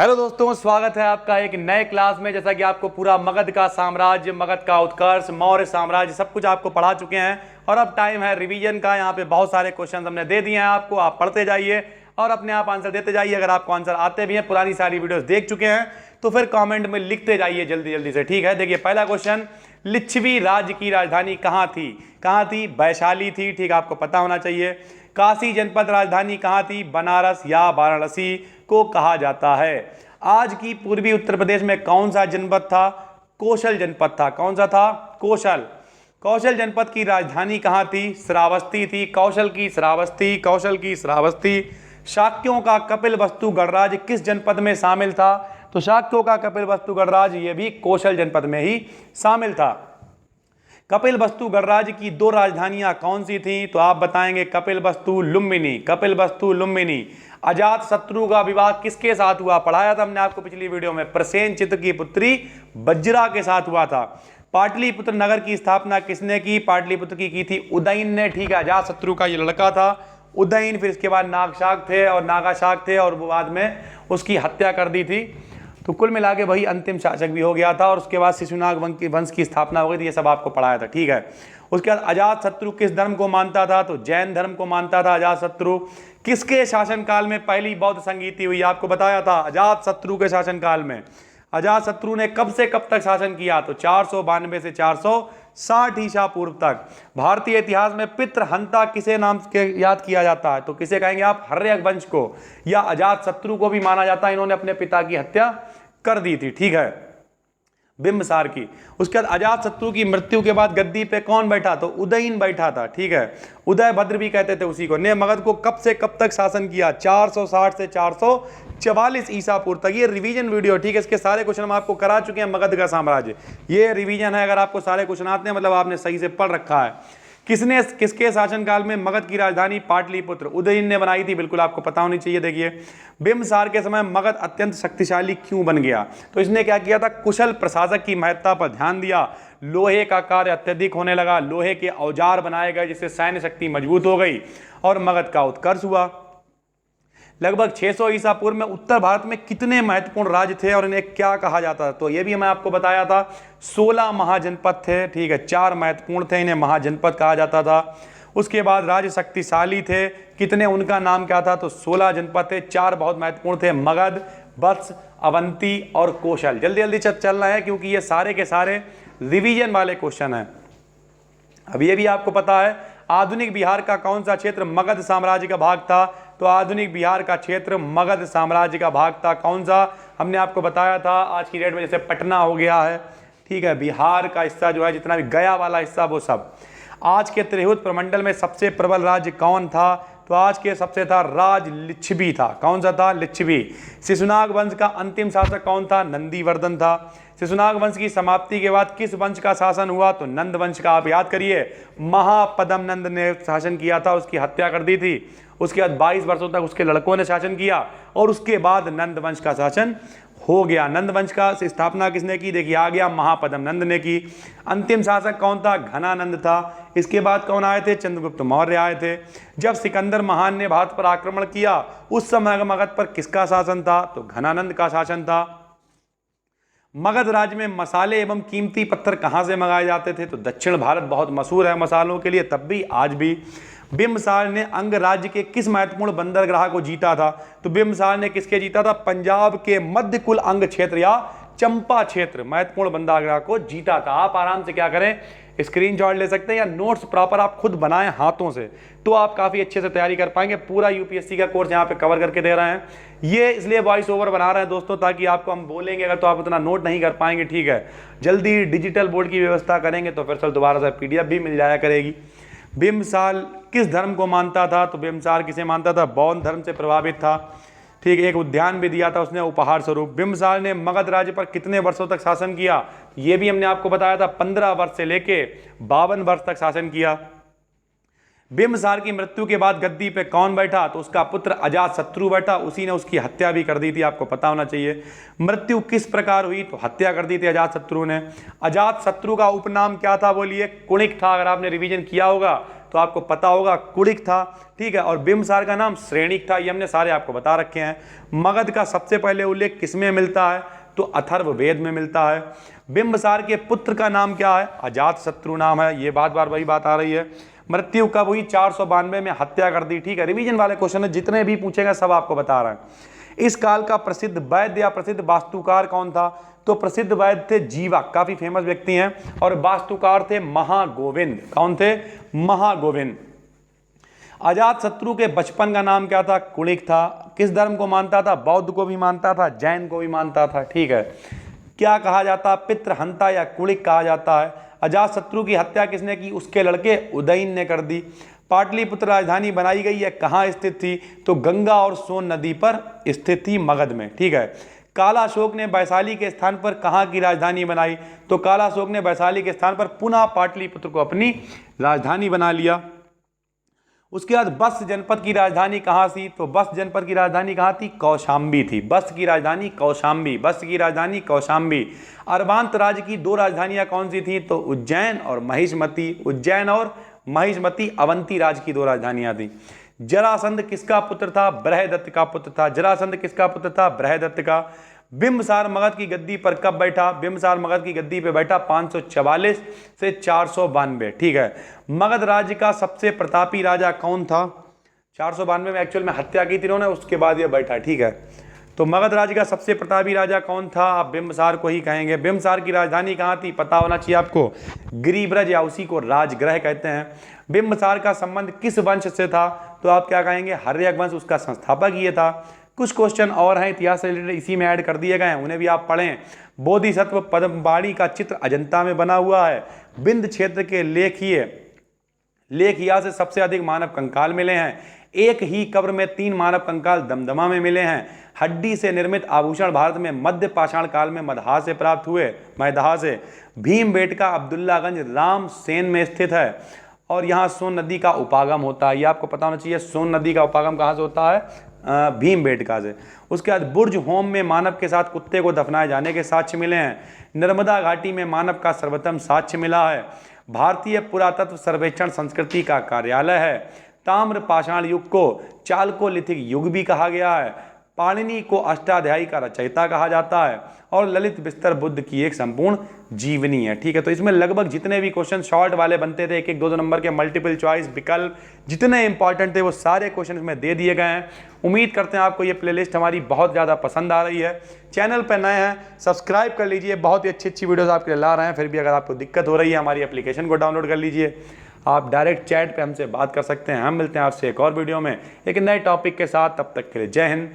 Hello दोस्तों, स्वागत है आपका एक नए क्लास में। जैसा कि आपको पूरा मगध का साम्राज्य, मगध का उत्कर्ष, मौर्य साम्राज्य सब कुछ आपको पढ़ा चुके हैं और अब टाइम है रिवीजन का। यहाँ पे बहुत सारे क्वेश्चन हमने दे दिए हैं आपको, आप पढ़ते जाइए और अपने आप आंसर देते जाइए। अगर आपको आंसर आते भी हैं, पुरानी सारी वीडियोस देख चुके हैं, तो फिर कमेंट में लिखते जाइए जल्दी जल्दी से, ठीक है। देखिए पहला क्वेश्चन, लिच्छवी राज्य की राजधानी कहाँ थी? कहाँ थी? वैशाली थी, ठीक, आपको पता होना चाहिए। काशी जनपद राजधानी कहाँ थी? बनारस या वाराणसी को कहा जाता है। आज की पूर्वी उत्तर प्रदेश में कौन सा जनपद था? कौशल जनपद था। कौन सा था? कौशल। कौशल जनपद की राजधानी कहाँ थी? श्रावस्ती थी। कौशल की श्रावस्ती, कौशल की श्रावस्ती। शाक्यों का कपिलवस्तु गणराज्य किस जनपद में शामिल था? तो शाक्यों का कपिलवस्तु गणराज्य ये भी कौशल जनपद में ही शामिल था। कपिलवस्तु गणराज्य की दो राजधानियां कौन सी थी? तो आप बताएंगे कपिलवस्तु लुम्बिनी, कपिलवस्तु लुम्बिनी। अजात शत्रु का विवाह किसके साथ हुआ? पढ़ाया था हमने आपको पिछली वीडियो में, प्रसेनचित्र की पुत्री वज्रा के साथ हुआ था। पाटलिपुत्र नगर की स्थापना किसने की? पाटलिपुत्र की थी उदयन ने, ठीक है। अजात शत्रु का ये लड़का था उदयन। फिर इसके बाद नागशाक थे और नागाशाक थे और वो बाद में उसकी हत्या कर दी थी। तो कुल मिला के वही अंतिम शासक भी हो गया था और उसके बाद शिशुनाग वंश की स्थापना हो गई थी। ये सब आपको पढ़ाया था, ठीक है। उसके बाद अजात शत्रु किस धर्म को मानता था? तो जैन धर्म को मानता था अजात शत्रु। किसके शासनकाल में पहली बौद्ध संगीति हुई? आपको बताया था अजात शत्रु के शासनकाल में। अजात शत्रु ने कब से कब तक शासन किया? तो 492 से 460 ईसा पूर्व तक। भारतीय इतिहास में पितृहंता किसे नाम के याद किया जाता है? तो किसे कहेंगे आप? हर्यक वंश को, या अजात शत्रु को भी माना जाता है, इन्होंने अपने पिता की हत्या कर दी थी, ठीक है, बिंबसार की। उसके बाद अजात शत्रु की मृत्यु के बाद गद्दी पे कौन बैठा? तो उदयन बैठा था, ठीक है। उदय भद्र भी कहते थे उसी को। ने मगध को कब से कब तक शासन किया? 460 से 444 ईसा पूर्व तक। ये रिवीजन वीडियो, ठीक है, इसके सारे क्वेश्चन हम आपको करा चुके हैं। मगध का साम्राज्य ये रिवीजन है। अगर आपको सारे क्वेश्चन आते हैं मतलब आपने सही से पढ़ रखा है। किसके शासनकाल में मगध की राजधानी पाटलिपुत्र उदयन ने बनाई थी? बिल्कुल आपको पता होनी चाहिए। देखिए बिंबसार के समय मगध अत्यंत शक्तिशाली क्यों बन गया? तो इसने क्या किया था? कुशल प्रशासक की महत्ता पर ध्यान दिया। लोहे का कार्य अत्यधिक होने लगा, लोहे के औजार बनाए गए जिससे सैन्य शक्ति मजबूत हो गई और मगध का उत्कर्ष हुआ। लगभग 600 ईसा पूर्व में उत्तर भारत में कितने महत्वपूर्ण राज्य थे और इन्हें क्या कहा जाता था? तो ये भी मैं आपको बताया था, 16 महाजनपद थे, ठीक है। 4 महत्वपूर्ण थे, इन्हें महाजनपद कहा जाता था। उसके बाद राज्य शक्तिशाली थे, कितने? उनका नाम क्या था? तो 16 जनपद थे। 4 बहुत महत्वपूर्ण थे, मगध, वत्स, अवंती और कौशल। जल्दी जल्दी चलना है क्योंकि ये सारे के सारे रिवीजन वाले क्वेश्चन हैं। अब ये भी आपको पता है, आधुनिक बिहार का कौन सा क्षेत्र मगध साम्राज्य का भाग था? तो आधुनिक बिहार का क्षेत्र मगध साम्राज्य का भाग था। कौन सा? हमने आपको बताया था। आज की डेट में जैसे पटना हो गया है, ठीक है, बिहार का हिस्सा जो है, जितना भी गया वाला हिस्सा, वो सब। आज के त्रिहुत प्रमंडल में सबसे प्रबल राज्य कौन था? तो आज के सबसे था राज लिच्छवी था। कौन सा था? लिच्छवी। शिशुनाग वंश का अंतिम शासक कौन था? नंदीवर्धन था। शिशुनाग वंश की समाप्ति के बाद किस वंश का शासन हुआ? तो नंद वंश का। आप याद करिए, महापद्म नंद ने शासन किया था, उसकी हत्या कर दी थी। उसके बाद 22 वर्षों तक उसके लड़कों ने शासन किया और उसके बाद नंद वंश का शासन हो गया। नंद वंश का स्थापना किसने की? देखिए आ गया, महापद्म नंद ने की। अंतिम शासक कौन था? घनानंद था। इसके बाद कौन आए थे? चंद्रगुप्त मौर्य आए थे। जब सिकंदर महान ने भारत पर आक्रमण किया उस समय मगध पर किसका शासन था? तो घनानंद का शासन था। मगध राज्य में मसाले एवं कीमती पत्थर कहां से मंगाए जाते थे? तो दक्षिण भारत बहुत मशहूर है मसालों के लिए, तब भी आज भी। बिंबसार ने अंग राज्य के किस महत्वपूर्ण बंदरगाह को जीता था? तो बिंबसार ने किसके जीता था? पंजाब के मध्य कुल अंग क्षेत्र या चंपा क्षेत्र महत्वपूर्ण बंदरगाह को जीता था। आप आराम से क्या करें, स्क्रीनशॉट ले सकते हैं या नोट्स प्रॉपर आप खुद बनाएं हाथों से, तो आप काफी अच्छे से तैयारी कर पाएंगे। पूरा यूपीएससी का कोर्स यहाँ पे कवर करके दे रहे हैं। ये इसलिए वॉइस ओवर बना रहे हैं दोस्तों, ताकि आपको हम बोलेंगे अगर तो आप उतना नोट नहीं कर पाएंगे, ठीक है। जल्दी डिजिटल बोर्ड की व्यवस्था करेंगे तो फिर सर दोबारा से पीडीएफ भी मिल जाया करेगी। बिंबसार किस धर्म को मानता था? तो बिंबसार किसे मानता था? बौद्ध धर्म से प्रभावित था, ठीक है। एक उद्यान भी दिया था उसने उपहार स्वरूप। बिंबसार ने मगध राज्य पर कितने वर्षों तक शासन किया? ये भी हमने आपको बताया था, 15 वर्ष से लेके 52 वर्ष तक शासन किया। बिंबसार की मृत्यु के बाद गद्दी पे कौन बैठा? तो उसका पुत्र अजात शत्रु बैठा, उसी ने उसकी हत्या भी कर दी थी, आपको पता होना चाहिए। मृत्यु किस प्रकार हुई? तो हत्या कर दी थी अजात शत्रु ने। अजात शत्रु का उपनाम क्या था? बोलिए। कुणिक था। अगर आपने रिवीजन किया होगा तो आपको पता होगा कुलिक था, ठीक है। और बिंबसार का नाम श्रेणिक था, ये हमने सारे आपको बता रखे हैं। मगध का सबसे पहले उल्लेख किसमें मिलता है, तो अथर्ववेद में मिलता है। बिंबसार के पुत्र का नाम क्या है, अजातशत्रु नाम है, ये बात बार वही बात आ रही है। मृत्यु कब हुई, 492 में हत्या कर दी, ठीक है। रिवीजन वाले क्वेश्चन है, जितने भी पूछेगा सब आपको बता रहे हैं। इस काल का प्रसिद्ध वैद्य या प्रसिद्ध वास्तुकार कौन था, तो प्रसिद्ध वैद्य थे जीवा, काफी फेमस व्यक्ति हैं। और वास्तुकार थे महागोविंद, कौन थे, महागोविंद। अजातशत्रु के बचपन का नाम क्या था, कुलिक था। किस धर्म को मानता था, बौद्ध को भी मानता था, जैन को भी मानता था, ठीक है। क्या कहा जाता, पितृहंता या कुलिक कहा जाता है। अजातशत्रु की हत्या किसने की, उसके लड़के उदयन ने कर दी। पाटलिपुत्र राजधानी बनाई गई है, कहाँ स्थित थी, तो गंगा और सोन नदी पर स्थित थी, मगध में, ठीक है। कालाशोक ने वैशाली के स्थान पर कहाँ की राजधानी बनाई, तो कालाशोक ने वैशाली के स्थान पर पुनः पाटलिपुत्र को अपनी राजधानी बना लिया। उसके बाद बस्त जनपद की राजधानी कहाँ थी, तो बस्त जनपद की राजधानी कहाँ थी, कौशाम्बी थी। बस्त की राजधानी कौशाम्बी, बस्त की राजधानी कौशाम्बी। अरबांत राज्य की दो राजधानियां कौन सी थी, तो उज्जैन और महिष्मती। उज्जैन और महिष्मती अवंती राज्य की दो राजधानियां थी। जरासंध किसका पुत्र था, बृहदत्त का पुत्र था। जरासंध किसका पुत्र था, बृहदत्त का। बिंबसार मगध की गद्दी पर कब बैठा, बिंबसार मगध की गद्दी पे बैठा 544 से 492, ठीक है। मगध राज्य का सबसे प्रतापी राजा कौन था, 492 में एक्चुअल में हत्या की थी इन्होंने, उसके बाद ये बैठा, ठीक है। तो मगध राज्य का सबसे प्रतापी राजा कौन था, आप बिंबसार को ही कहेंगे। बिंबसार की राजधानी कहाँ थी, पता होना चाहिए आपको, गिरिब्रज, या उसी को राजगृह कहते हैं। बिंबसार का संबंध किस वंश से था, तो आप क्या कहेंगे, हर्यक वंश, उसका संस्थापक ये था। कुछ क्वेश्चन और हैं इतिहास से रिलेटेड, इसी में ऐड कर दिए गए हैं, उन्हें भी आप पढ़ें। बोधिसत्व पद्मवाणी का चित्र अजंता में बना हुआ है। बिंद क्षेत्र के लेखिया से सबसे अधिक मानव कंकाल मिले हैं। एक ही कब्र में 3 मानव कंकाल दमदमा में मिले हैं। हड्डी से निर्मित आभूषण भारत में मध्य पाषाण काल में मदहा से प्राप्त हुए, मैदहा से। भीमबेटका अब्दुल्लागंज राम सेन में स्थित है और यहाँ सोन नदी का उपागम होता है, ये आपको पता होना चाहिए। सोन नदी का उपागम कहाँ से होता है, भीमबेटका से। उसके बाद बुर्ज होम में मानव के साथ कुत्ते को दफनाए जाने के साक्ष्य मिले हैं। नर्मदा घाटी में मानव का सर्वोत्तम साक्ष्य मिला है। भारतीय पुरातत्व सर्वेक्षण संस्कृति का कार्यालय है। ताम्र पाषाण युग को चालकोलिथिक युग भी कहा गया है। पाणिनि को अष्टाध्यायी का रचयिता कहा जाता है और ललित बिस्तर बुद्ध की एक संपूर्ण जीवनी है, ठीक है। तो इसमें लगभग जितने भी क्वेश्चन शॉर्ट वाले बनते थे, 1-1, 2-2 नंबर के मल्टीपल चॉइस विकल्प जितने इंपॉर्टेंट थे वो सारे क्वेश्चन इसमें दे दिए गए हैं। उम्मीद करते हैं आपको ये प्लेलिस्ट हमारी बहुत ज़्यादा पसंद आ रही है। चैनल पर नए हैं सब्सक्राइब कर लीजिए, बहुत ही अच्छी वीडियोस आपके लिए ला रहे हैं। फिर भी अगर आपको दिक्कत हो रही है, हमारी एप्लीकेशन को डाउनलोड कर लीजिए, आप डायरेक्ट चैट पे हमसे बात कर सकते हैं। हम मिलते हैं आपसे एक और वीडियो में एक नए टॉपिक के साथ, तब तक के लिए जय हिंद,